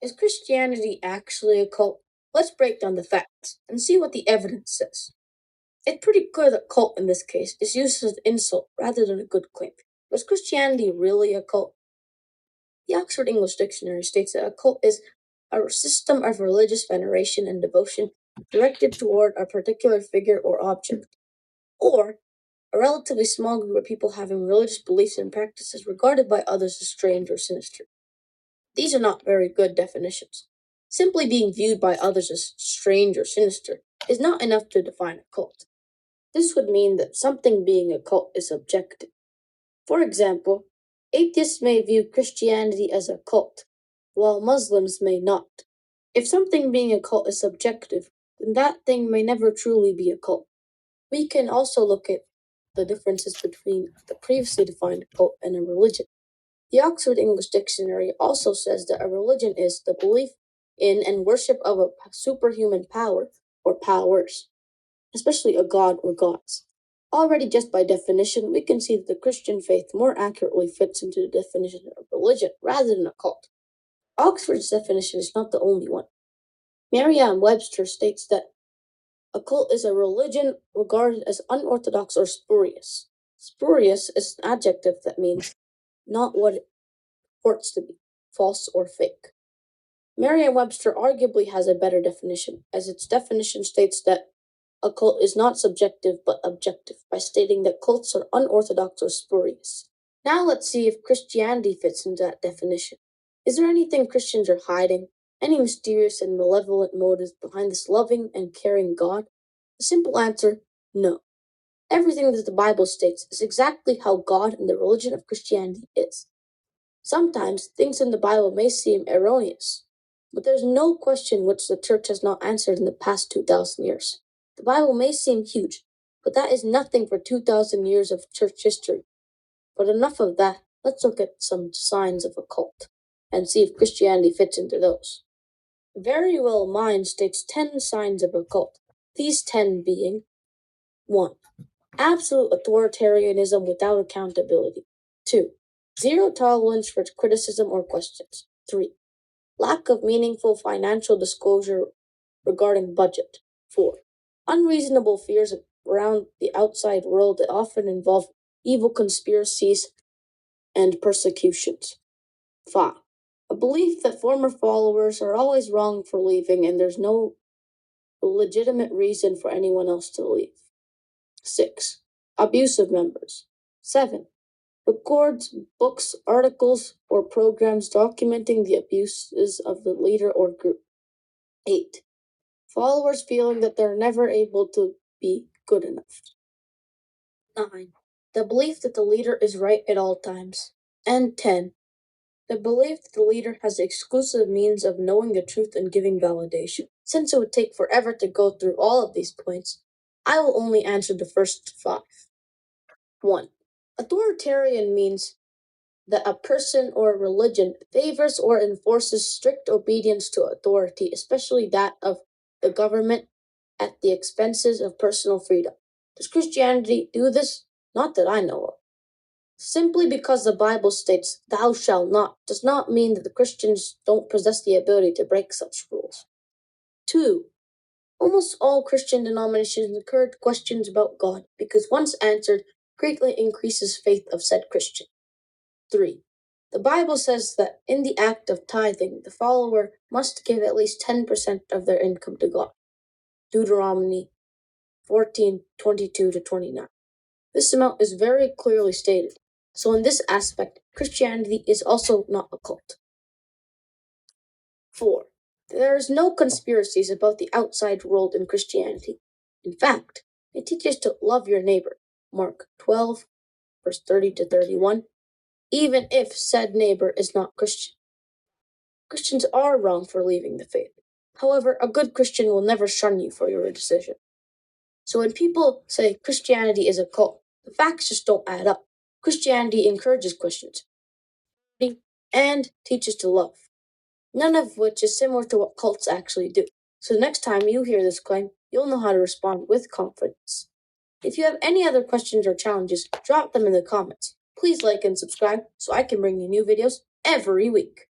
Is Christianity actually a cult? Let's break down the facts and see what the evidence says. It's pretty clear that cult in this case is used as an insult rather than a good claim. Was Christianity really a cult? The Oxford English Dictionary states that a cult is a system of religious veneration and devotion directed toward a particular figure or object, or a relatively small group of people having religious beliefs and practices regarded by others as strange or sinister. These are not very good definitions. Simply being viewed by others as strange or sinister is not enough to define a cult. This would mean that something being a cult is objective. For example, atheists may view Christianity as a cult, while Muslims may not. If something being a cult is subjective, then that thing may never truly be a cult. We can also look at the differences between the previously defined cult and a religion. The Oxford English Dictionary also says that a religion is the belief in and worship of a superhuman power or powers, especially a god or gods. Already, just by definition, we can see that the Christian faith more accurately fits into the definition of religion rather than a cult. Oxford's definition is not the only one. Merriam-Webster states that a cult is a religion regarded as unorthodox or spurious. Spurious is an adjective that means not what it purports to be, false or fake. Merriam-Webster arguably has a better definition, as its definition states that a cult is not subjective but objective, by stating that cults are unorthodox or spurious. Now let's see if Christianity fits into that definition. Is there anything Christians are hiding? Any mysterious and malevolent motives behind this loving and caring God? The simple answer, no. Everything that the Bible states is exactly how God and the religion of Christianity is. Sometimes things in the Bible may seem erroneous, but there's no question which the church has not answered in the past 2,000 years. The Bible may seem huge, but that is nothing for 2,000 years of church history. But enough of that, let's look at some signs of a cult and see if Christianity fits into those. Very Well Mind states 10 signs of a cult, these 10 being 1. Absolute authoritarianism without accountability. 2. Zero tolerance for criticism or questions. 3. Lack of meaningful financial disclosure regarding budget. 4. Unreasonable fears around the outside world that often involve evil conspiracies and persecutions. 5. A belief that former followers are always wrong for leaving and there's no legitimate reason for anyone else to leave. 6. Abuse of members. 7. Records, books, articles, or programs documenting the abuses of the leader or group. 8. Followers feeling that they're never able to be good enough. 9. The belief that the leader is right at all times. And 10. The belief that the leader has the exclusive means of knowing the truth and giving validation. Since it would take forever to go through all of these points, I will only answer the first 5. 1. Authoritarian means that a person or religion favors or enforces strict obedience to authority, especially that of the government, at the expenses of personal freedom. Does Christianity do this? Not that I know of. Simply because the Bible states, "Thou shalt not," does not mean that the Christians don't possess the ability to break such rules. 2. Almost all Christian denominations encourage questions about God, because once answered, greatly increases faith of said Christian. 3. The Bible says that in the act of tithing, the follower must give at least 10% of their income to God. Deuteronomy 14:22-29. This amount is very clearly stated. So in this aspect, Christianity is also not a cult. 4. There is no conspiracies about the outside world in Christianity. In fact, it teaches to love your neighbor, Mark 12, verse 30-31, even if said neighbor is not Christian. Christians are wrong for leaving the faith. However, a good Christian will never shun you for your decision. So when people say Christianity is a cult, the facts just don't add up. Christianity encourages Christians and teaches to love, none of which is similar to what cults actually do. So next time you hear this claim, you'll know how to respond with confidence. If you have any other questions or challenges, drop them in the comments. Please like and subscribe so I can bring you new videos every week.